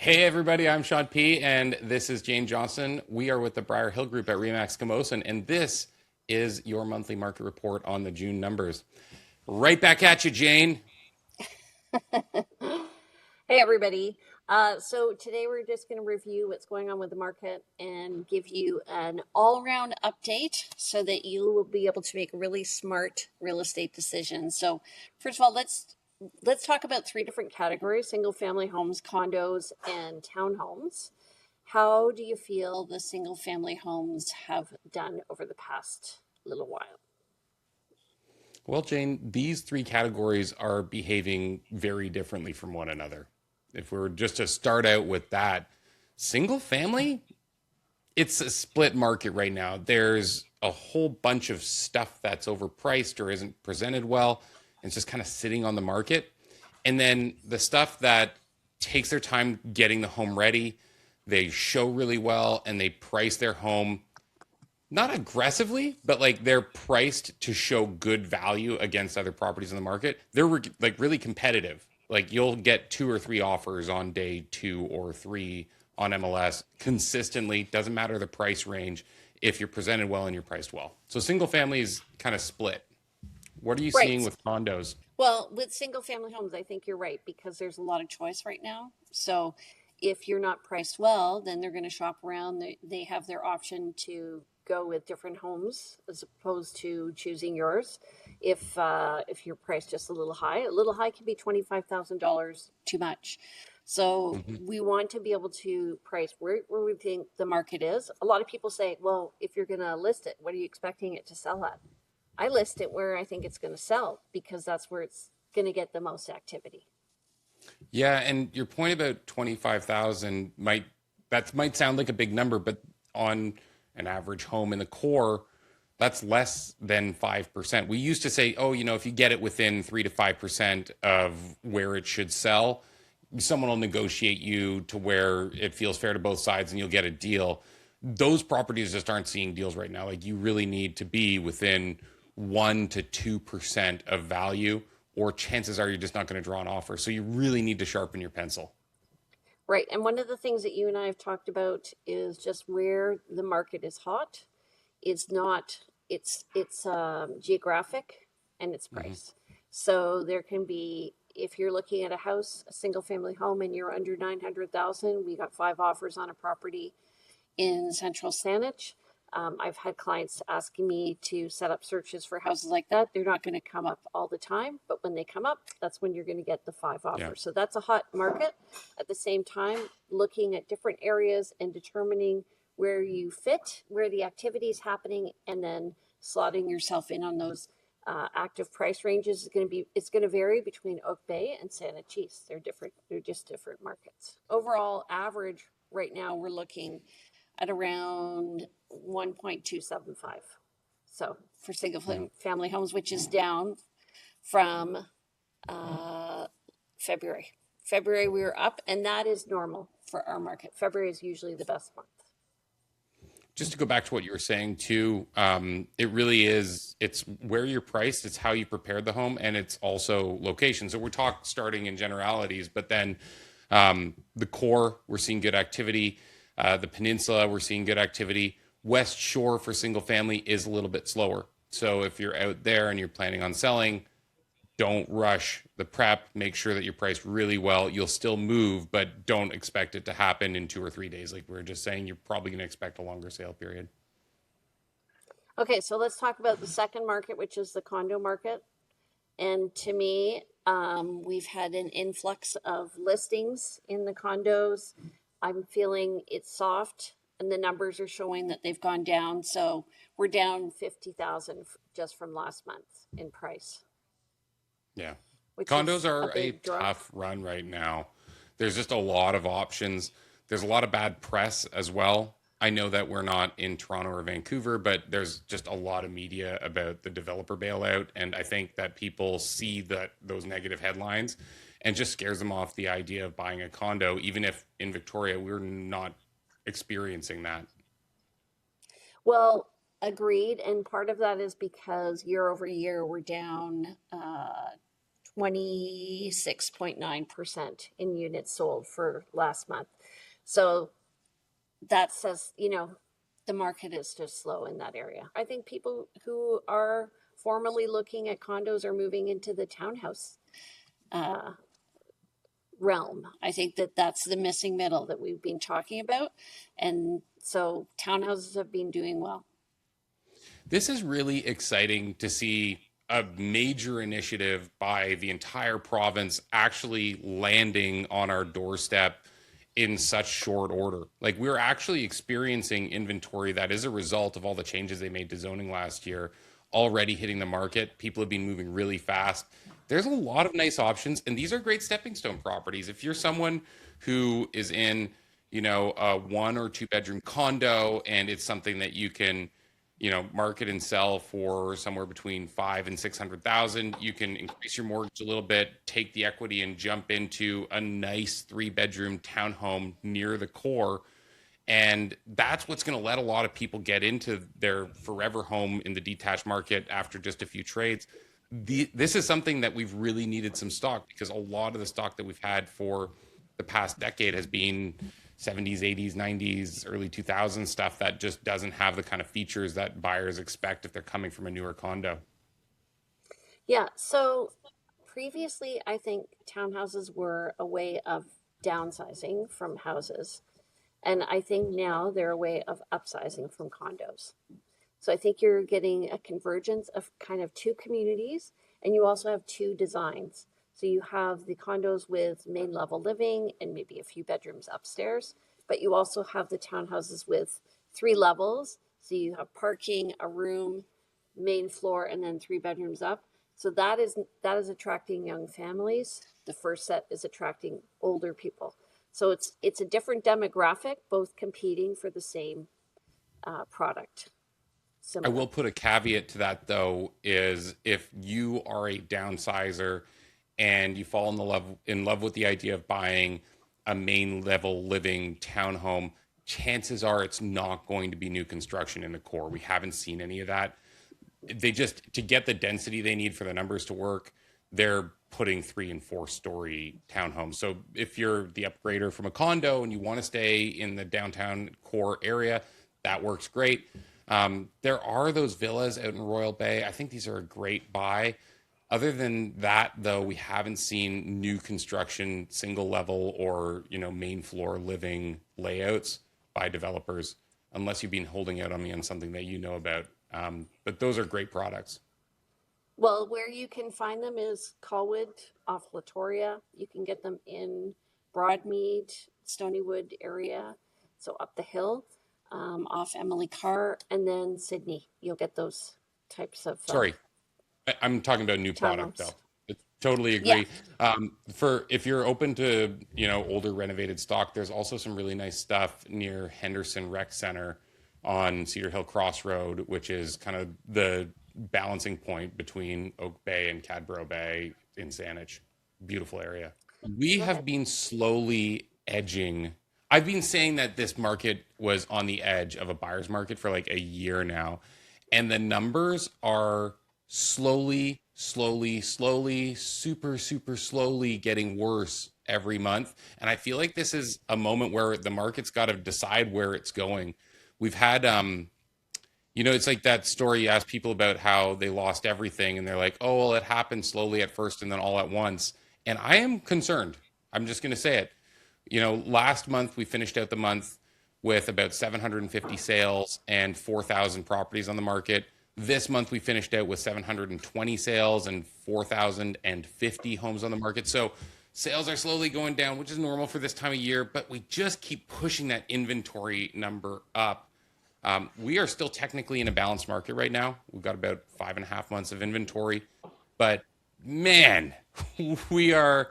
Hey everybody, I'm Sean P. and this is Jane Johnson. We are with the Briar Hill Group at Remax Camosun, and this is your monthly market report on the June numbers. Right back at you, Jane. Hey, everybody. So today we're just going to review what's going on with the market and give you an all-around update so that you will be able to make really smart real estate decisions. So first of all, let's talk about three different categories: single-family homes, condos, and townhomes. How do you feel the single-family homes have done over the past little while? Well, Jane, these three categories are behaving very differently from one another. If we were just to start out with that, single family, it's a split market right now. There's a whole bunch of stuff that's overpriced or isn't presented well. And it's just kind of sitting on the market. And then the stuff that takes their time getting the home ready, they show really well and they price their home not aggressively, but like they're priced to show good value against other properties in the market. They're like really competitive. Like you'll get two or three offers on day two or three on MLS consistently. Doesn't matter the price range if you're presented well and you're priced well. So single family is kind of split. What are you Right. seeing with condos? Well, with single family homes, I think you're right because there's a lot of choice right now. So if you're not priced well, then they're going to shop around. They have their option to go with different homes as opposed to choosing yours. If you're priced just a little high can be $25,000 too much. So Mm-hmm. we want to be able to price where we think the market is. A lot of people say, well, if you're going to list it, what are you expecting it to sell at? I list it where I think it's going to sell because that's where it's going to get the most activity. Yeah, and your point about 25,000 might sound like a big number, but on an average home in the core, that's less than 5%. We used to say, oh, if you get it within 3 to 5% of where it should sell, someone will negotiate you to where it feels fair to both sides and you'll get a deal. Those properties just aren't seeing deals right now. Like you really need to be within 1 to 2% of value, or chances are you're just not going to draw an offer. So you really need to sharpen your pencil. Right. And one of the things that you and I have talked about is just where the market is hot. It's not, it's geographic and it's Hmm. price. So there can be, if you're looking at a house, a single family home, and you're under 900,000, we got five offers on a property in central Saanich. I've had clients asking me to set up searches for houses like that. They're not going to come up all the time, but when they come up, that's when you're going to get the five Yeah. offers. So that's a hot market. At the same time, looking at different areas and determining where you fit, where the activity is happening, and then slotting yourself in on those active price ranges is going to be, it's going to vary between Oak Bay and Saanich East. They're different. They're just different markets. Overall average right now, we're looking at around 1.275. So for single Yeah. family homes, which is down from uh, February. February we were up, and that is normal for our market. February is usually the best month. Just to go back to what you were saying too, it really is. It's where you're priced. It's how you prepared the home, and it's also location. So we're talking starting in generalities, but then the core, we're seeing good activity. The peninsula, we're seeing good activity. West Shore for single family is a little bit slower. So if you're out there and you're planning on selling, don't rush the prep. Make sure that you're priced really well. You'll still move, but don't expect it to happen in 2 or 3 days. Like we were just saying, you're probably going to expect a longer sale period. Okay, so let's talk about the second market, which is the condo market. And to me, we've had an influx of listings in the condos. I'm feeling it's soft, and the numbers are showing that they've gone down. So we're down 50,000 just from last month in price, Yeah. which Condos is a are a big drop. tough run right now. There's just a lot of options. There's a lot of bad press as well. I know that we're not in Toronto or Vancouver, but there's just a lot of media about the developer bailout. And I think that people see that those negative headlines and just scares them off the idea of buying a condo, even if in Victoria we're not experiencing that. Well, agreed. And part of that is because year over year, we're down 26.9% in units sold for last month. So that says, the market is just slow in that area. I think people who are formerly looking at condos are moving into the townhouse uh, realm. I think that that's the missing middle that we've been talking about. And so townhouses have been doing well. This is really exciting to see a major initiative by the entire province actually landing on our doorstep in such short order. Like we're actually experiencing inventory that is a result of all the changes they made to zoning last year already hitting the market. People have been moving really fast. There's a lot of nice options, and these are great stepping stone properties. If you're someone who is in, a 1 or 2 bedroom condo and it's something that you can market and sell for somewhere between 5 and 600,000. You can increase your mortgage a little bit, take the equity, and jump into a nice 3 bedroom townhome near the core. And that's what's going to let a lot of people get into their forever home in the detached market after just a few trades. This is something that we've really needed some stock because a lot of the stock that we've had for the past decade has been 70s, 80s, 90s, early 2000s stuff that just doesn't have the kind of features that buyers expect if they're coming from a newer condo. Yeah. So previously, I think townhouses were a way of downsizing from houses. And I think now they're a way of upsizing from condos. So I think you're getting a convergence of kind of two communities, and you also have two designs. So you have the condos with main level living and maybe a few bedrooms upstairs, but you also have the townhouses with 3 levels. So you have parking, a room, main floor, and then 3 bedrooms up. So that is attracting young families. The first set is attracting older people. So it's a different demographic, both competing for the same product. I Similar. will put a caveat to that though, is if you are a downsizer and you fall in love with the idea of buying a main level living townhome, chances are it's not going to be new construction in the core. We haven't seen any of that. They just to get the density they need for the numbers to work, they're putting 3 and 4 story townhomes. So if you're the upgrader from a condo and you want to stay in the downtown core area, that works great. There are those villas out in Royal Bay. I think these are a great buy. Other than that, though, we haven't seen new construction, single level or main floor living layouts by developers, unless you've been holding out on me on something that you know about. But those are great products. Well, where you can find them is Colwood off Latoria. You can get them in Broadmead, Stonywood area, so up the hill, off Emily Carr, and then Sydney. You'll get those types of Sorry, I'm talking about new product though. townhomes. Totally Yeah. agree. For if you're open to older renovated stock, there's also some really nice stuff near Henderson Rec Center on Cedar Hill Crossroad, which is kind of the balancing point between Oak Bay and Cadboro Bay in Saanich. Beautiful area. We Go have ahead. been slowly edging. I've been saying that this market was on the edge of a buyer's market for like a year now, and the numbers are slowly, super, super slowly getting worse every month. And I feel like this is a moment where the market's got to decide where it's going. We've had it's like that story you ask people about how they lost everything and they're like, oh, well, it happened slowly at first and then all at once. And I am concerned. I'm just going to say it. Last month we finished out the month with about 750 sales and 4,000 properties on the market. This month we finished out with 720 sales and 4,050 homes on the market. So sales are slowly going down, which is normal for this time of year, but we just keep pushing that inventory number up. We are still technically in a balanced market right now. We've got about 5.5 months of inventory, but man, we are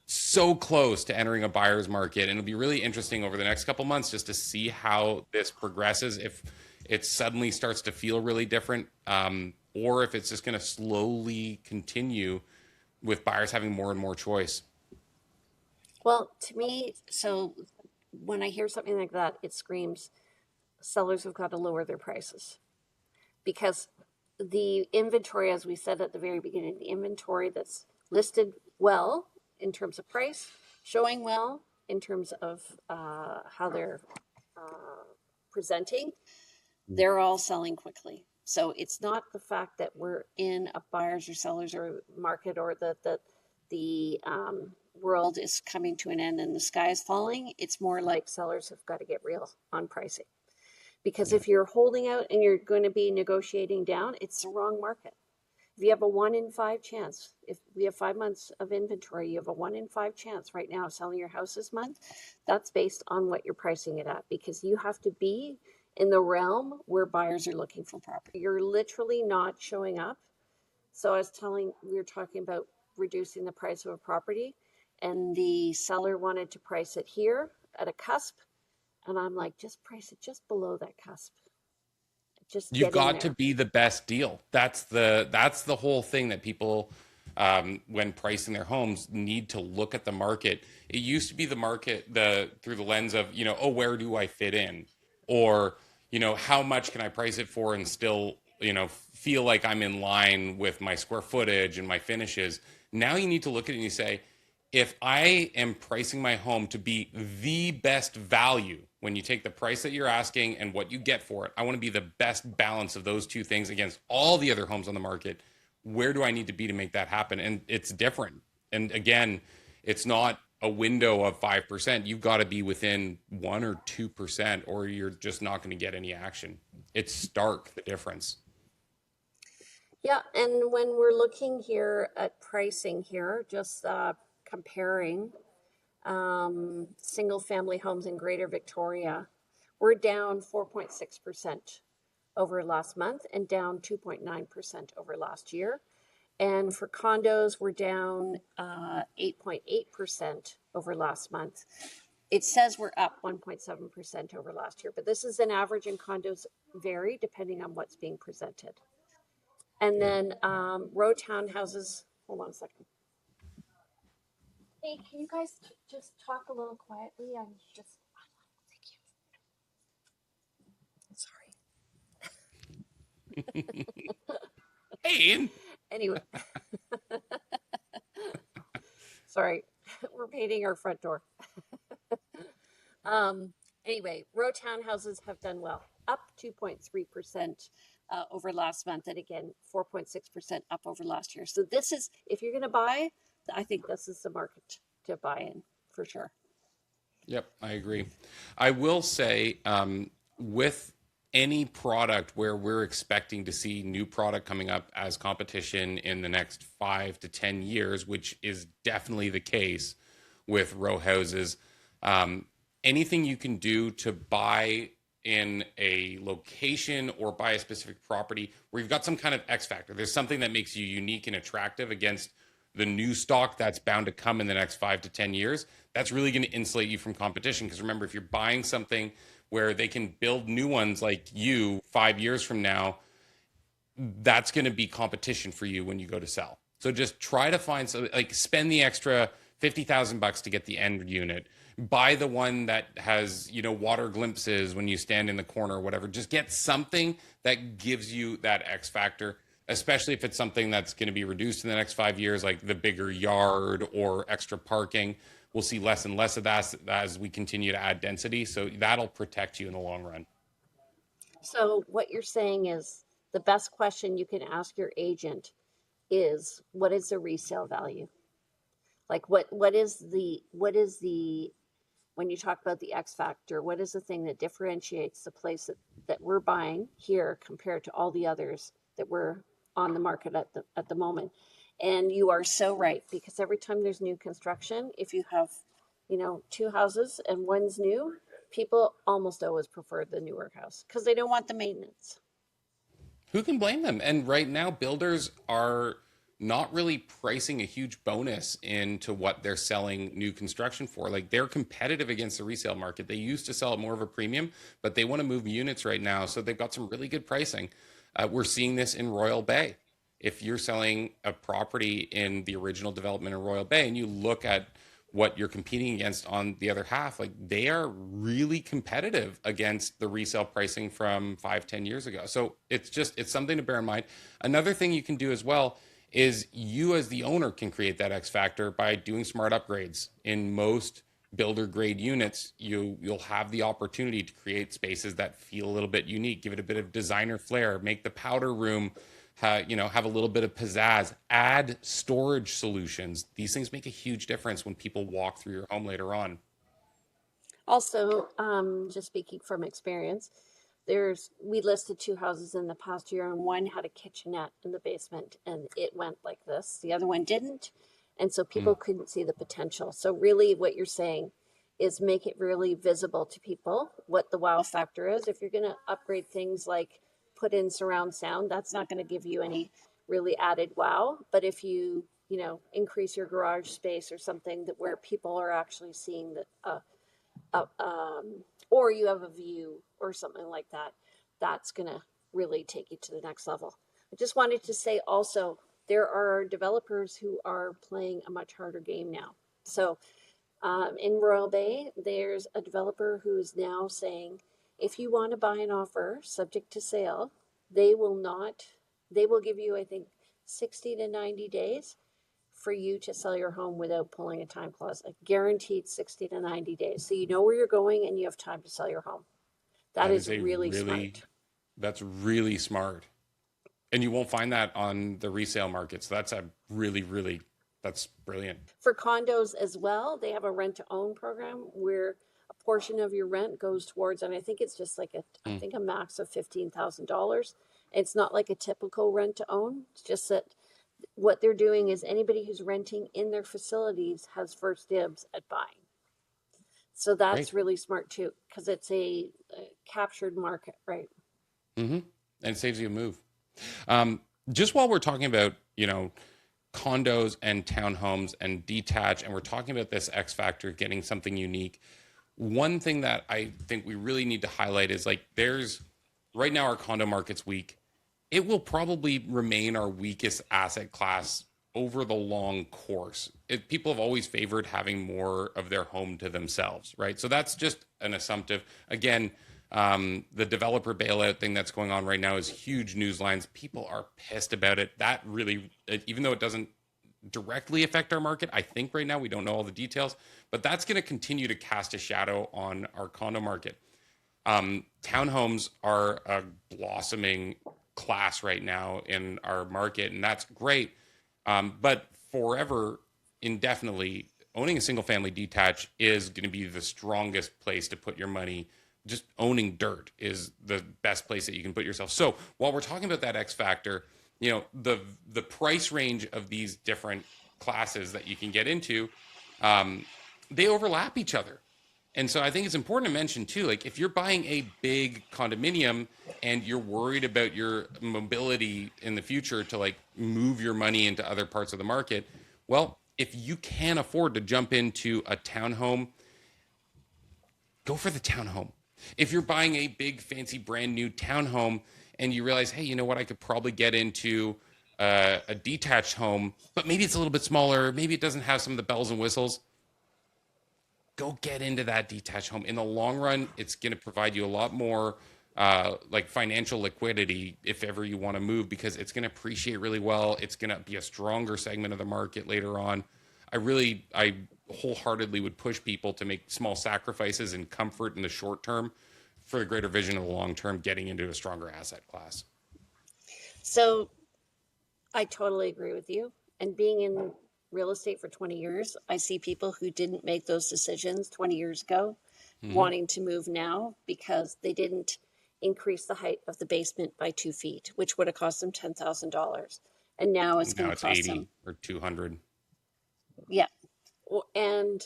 so close to entering a buyer's market. And it'll be really interesting over the next couple months just to see how this progresses. If it suddenly starts to feel really different, or if it's just going to slowly continue with buyers having more and more choice. Well, to me, so when I hear something like that, it screams sellers have got to lower their prices because the inventory, as we said at the very beginning, the inventory that's listed well in terms of price, showing well in terms of how they're presenting, they're all selling quickly. So it's not the fact that we're in a buyers or sellers or market, or that the world is coming to an end and the sky is falling. It's more like sellers have got to get real on pricing. Because Yeah. if you're holding out and you're going to be negotiating down, it's the wrong market. If you have a 1 in 5 chance, if we have 5 months of inventory, you have a 1 in 5 chance right now of selling your house this month. That's based on what you're pricing it at, because you have to be in the realm where buyers are looking for property. You're literally not showing up. So we were talking about reducing the price of a property, and the seller wanted to price it here at a cusp. And I'm like, just price it just below that cusp. Just You've get in got to there. be the best deal. That's the whole thing that people, when pricing their homes, need to look at the market. It used to be the market through the lens of, oh, where do I fit in, or how much can I price it for and still feel like I'm in line with my square footage and my finishes. Now you need to look at it and you say, if I am pricing my home to be the best value, when you take the price that you're asking and what you get for it, I want to be the best balance of those two things against all the other homes on the market. Where do I need to be to make that happen? And it's different. And again, it's not a window of 5%. You've got to be within 1 or 2%, or you're just not going to get any action. It's stark, the difference. Yeah, and when we're looking here at pricing here, just comparing single family homes in Greater Victoria, we're down 4.6% over last month and down 2.9% over last year. And for condos, we're down 8.8% over last month. It says we're up 1.7% over last year, but this is an average, and condos vary depending on what's being presented. And Yeah. then row townhouses, hold on a second. Hey, can you guys just talk a little quietly? I'm just, thank you. Sorry. Hey, Anyway, sorry, we're painting our front door. Um, anyway, row townhouses have done well, up 2.3% over last month, and again 4.6% up over last year. So this is, if you're going to buy, I think this is the market to buy in for sure. yep, I agree. I will say, with any product where we're expecting to see new product coming up as competition in the next 5 to 10 years, which is definitely the case with row houses, um, anything you can do to buy in a location or buy a specific property where you've got some kind of X factor. There's something that makes you unique and attractive against the new stock that's bound to come in the next 5 to 10 years. That's really going to insulate you from competition. Because remember, if you're buying something where they can build new ones like you 5 years from now, that's going to be competition for you when you go to sell. So just try to find, so like, spend the extra 50,000 bucks to get the end unit. Buy the one that has, water glimpses when you stand in the corner or whatever. Just get something that gives you that X factor, especially if it's something that's going to be reduced in the next 5 years, like the bigger yard or extra parking. We'll see less and less of that as we continue to add density. So that'll protect you in the long run. So what you're saying is the best question you can ask your agent is, what is the resale value? Like what is the when you talk about the X factor, what is the thing that differentiates the place that we're buying here compared to all the others that were on the market at the moment? And you are so right, because every time there's new construction, if you have, two houses and one's new, people almost always prefer the newer house because they don't want the maintenance. Who can blame them? And right now, builders are not really pricing a huge bonus into what they're selling new construction for. Like, they're competitive against the resale market. They used to sell at more of a premium, but they want to move units right now. So they've got some really good pricing. We're seeing this in Royal Bay. If you're selling a property in the original development in Royal Bay and you look at what you're competing against on the other half, like, they are really competitive against the resale pricing from 5, 10 years ago. So it's something to bear in mind. Another thing you can do as well is you as the owner can create that X factor by doing smart upgrades. In most builder grade units, you'll have the opportunity to create spaces that feel a little bit unique, give it a bit of designer flair, make the powder room have a little bit of pizzazz, add storage solutions. These things make a huge difference when people walk through your home later on. Also, just speaking from experience, we listed two houses in the past year, and one had a kitchenette in the basement, and it went like this. The other one didn't, and so people Mm, couldn't see the potential. So really, what you're saying is make it really visible to people what the wow factor is. If you're going to upgrade things like put in surround sound, that's not going to give you any really added wow. But if increase your garage space or something that where people are actually seeing that uh, um, or you have a view or something like that, that's going to really take you to the next level. I just wanted to say also, there are developers who are playing a much harder game now. So in Royal Bay, there's a developer who's now saying, if you want to buy an offer subject to sale, they will not, they will give you, I think, 60 to 90 days for you to sell your home without pulling a time clause, a guaranteed 60 to 90 days. So you know where you're going and you have time to sell your home. That that is is a really really, smart. that's really smart. And you won't find that on the resale market. So that's a really, really, that's brilliant. For condos as well, they have a rent to own program where a portion of your rent goes towards, and I think it's just like I Mm, think a max of $15,000. It's not like a typical rent to own. It's just that what they're doing is anybody who's renting in their facilities has first dibs at buying. So great. that's really smart too, because it's a captured market, right? Hmm. And it saves you a move. Um, just while we're talking about, condos and townhomes and detached, and we're talking about this X factor, getting something unique. One thing that I think we really need to highlight is like there's right now our condo market's weak. It will probably remain our weakest asset class over the long course. People have always favored having more of their home to themselves, right? So that's just an assumptive. Again, the developer bailout thing that's going on right now is huge news lines. People are pissed about it. That really, even though it doesn't directly affect our market, I think right now we don't know all the details, but that's going to continue to cast a shadow on our condo market. Townhomes are a blossoming class right now in our market, and that's great. But forever, indefinitely, owning a single family detached is going to be the strongest place to put your money. Just owning dirt is the best place that you can put yourself. So while we're talking about that X factor, the price range of these different classes that you can get into, um, they overlap each other. And so I think it's important to mention too, like if you're buying a big condominium and you're worried about your mobility in the future to like move your money into other parts of the market, well, if you can afford to jump into a townhome, go for the townhome. If you're buying a big fancy brand new townhome and you realize, hey, you know what, I could probably get into a detached home, but maybe it's a little bit smaller, maybe it doesn't have some of the bells and whistles, go get into that detached home. In the long run, it's going to provide you a lot more like financial liquidity if ever you want to move because it's going to appreciate really well. It's going to be a stronger segment of the market later on. I wholeheartedly would push people to make small sacrifices and comfort in the short term for the greater vision of the long term, getting into a stronger asset class. So I totally agree with you. And being in real estate for 20 years, I see people who didn't make those decisions 20 years ago Hmm. wanting to move now because they didn't increase the height of the basement by 2 feet, which would have cost them $10,000. And now it's going Now to it's cost 80 them, or 200. yeah. And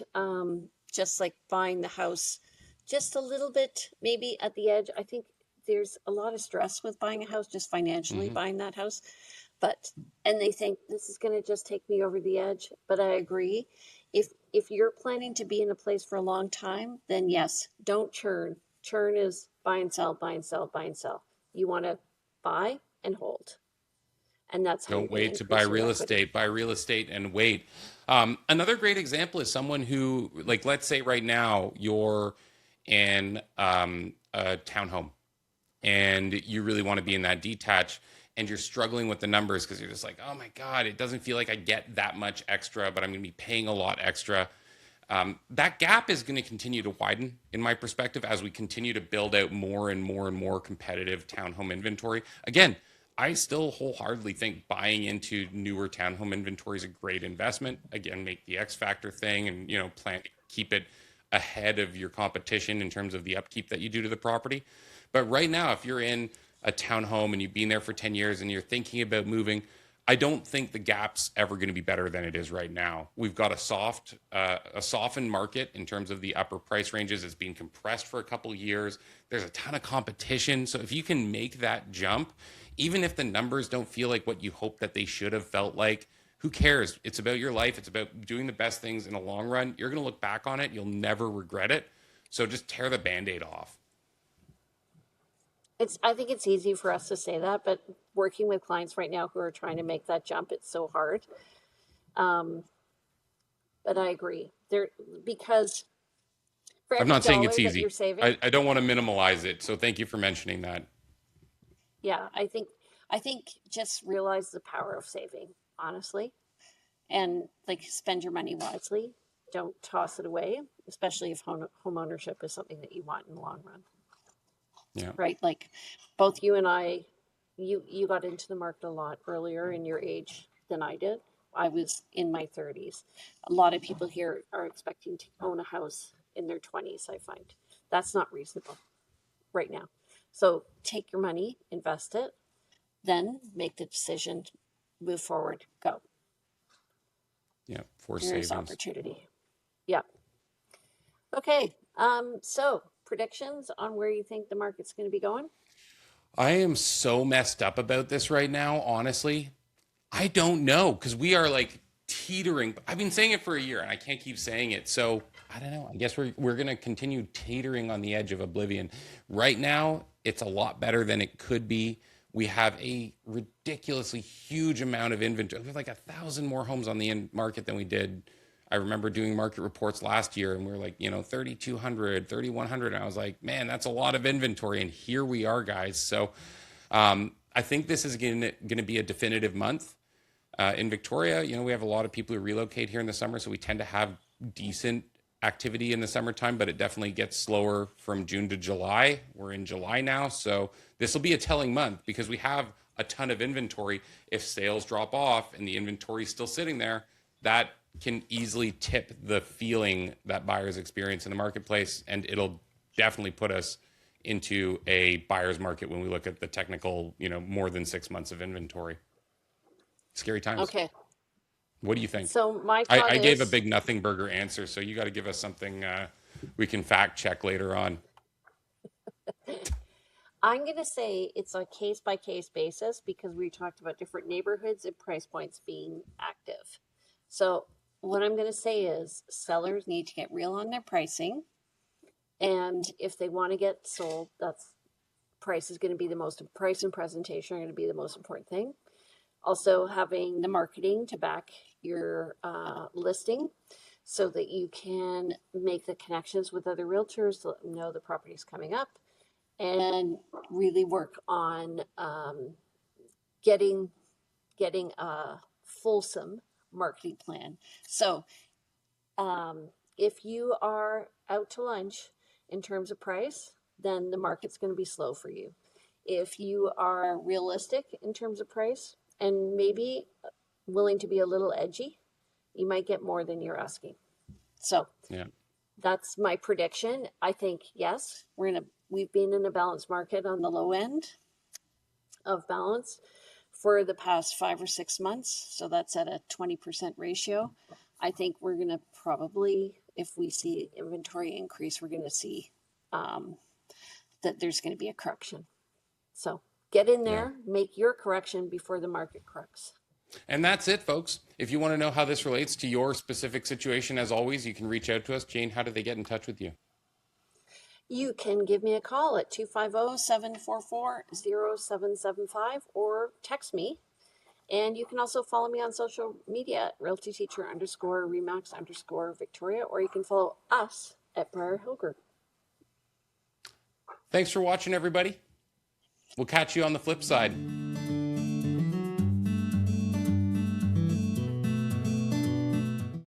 just like buying the house just a little bit, maybe at the edge. I think there's a lot of stress with buying a house, just financially Hmm. buying that house. But and they think this is going to just take me over the edge. But I agree. If you're planning to be in a place for a long time, then yes, don't churn. Churn is buy and sell, buy and sell, buy and sell. You want to buy and hold, and that's how you're Don't going to wait to buy increase your real equity. estate. Buy real estate and wait. Another great example is someone who, like, let's say right now you're in a townhome and you really want to be in that detached. and you're struggling with the numbers because you're just like, oh my God, it doesn't feel like I get that much extra, but I'm going to be paying a lot extra. That gap is going to continue to widen, in my perspective, as we continue to build out more and more and more competitive townhome inventory. Again, I still wholeheartedly think buying into newer townhome inventory is a great investment. Again, make the X factor thing and, plan to keep it ahead of your competition in terms of the upkeep that you do to the property. But right now, if you're in a townhome and you've been there for 10 years and you're thinking about moving, I don't think the gap's ever going to be better than it is right now. We've got a softened market in terms of the upper price ranges. It's been compressed for a couple of years. There's a ton of competition. So if you can make that jump, even if the numbers don't feel like what you hope that they should have felt like, who cares? It's about your life. It's about doing the best things in the long run. You're going to look back on it. You'll never regret it. So just tear the Band-Aid off. I think it's easy for us to say that, but working with clients right now who are trying to make that jump, it's so hard. But I agree because for I'm every not saying dollar it's that you're easy. saving, I don't want to minimalize it. So thank you for mentioning that. yeah, I think just realize the power of saving, honestly, and like spend your money wisely. Don't toss it away, especially if home ownership is something that you want in the long run. Yeah. Right? Like both you and I, you got into the market a lot earlier in your age than I did. I was in my 30s. A lot of people here are expecting to own a house in their 20s, I find. That's not reasonable right now. So take your money, invest it, then make the decision, move forward, go. Yeah. For There's savings. opportunity. Yep. Okay. So predictions on where you think the market's going to be going? I am so messed up about this right now, honestly. I don't know because we are like teetering. I've been saying it for a year and I can't keep saying it. So I don't know. I guess we're going to continue teetering on the edge of oblivion. Right now, it's a lot better than it could be. We have a ridiculously huge amount of inventory. We have like 1,000 more homes on the market than we did. I remember doing market reports last year and we were like, 3,200, 3,100. And I was like, man, that's a lot of inventory. And here we are, guys. So I think this is going to be a definitive month. In Victoria, we have a lot of people who relocate here in the summer, so we tend to have decent activity in the summertime, but it definitely gets slower from June to July. We're in July now, so this will be a telling month because we have a ton of inventory. If sales drop off and the inventory is still sitting there, that can easily tip the feeling that buyers experience in the marketplace, and it'll definitely put us into a buyer's market when we look at the technical, more than 6 months of inventory. Scary times. Okay. What do you think? So my thought I gave a is, big nothing burger answer, so you got to give us something we can fact check later on. I'm going to say it's a case by case basis because we talked about different neighborhoods and price points being active. So what I'm going to say is sellers need to get real on their pricing. And if they want to get sold, price is going to be price and presentation are going to be the most important thing. Also having the marketing to back your listing so that you can make the connections with other realtors to let them know the property's coming up and really work on getting a fulsome marketing plan. So if you are out to lunch in terms of price, then the market's going to be slow for you. If you are realistic in terms of price and maybe willing to be a little edgy, you might get more than you're asking. So Yeah. that's my prediction. I think, yes, we've been in a balanced market on the low end of balance for the past 5 or 6 months. So that's at a 20% ratio. I think we're going to probably, if we see inventory increase, we're going to see that there's going to be a correction. So get in there, make your correction before the market corrects. And that's it, folks. If you want to know how this relates to your specific situation, as always, you can reach out to us. Jane, how do they get in touch with you? You can give me a call at 250-744-0775 or text me. And you can also follow me on social media at realtyteacher_remax_Victoria, or you can follow us at Briar Hill Group. Thanks for watching, everybody. We'll catch you on the flip side.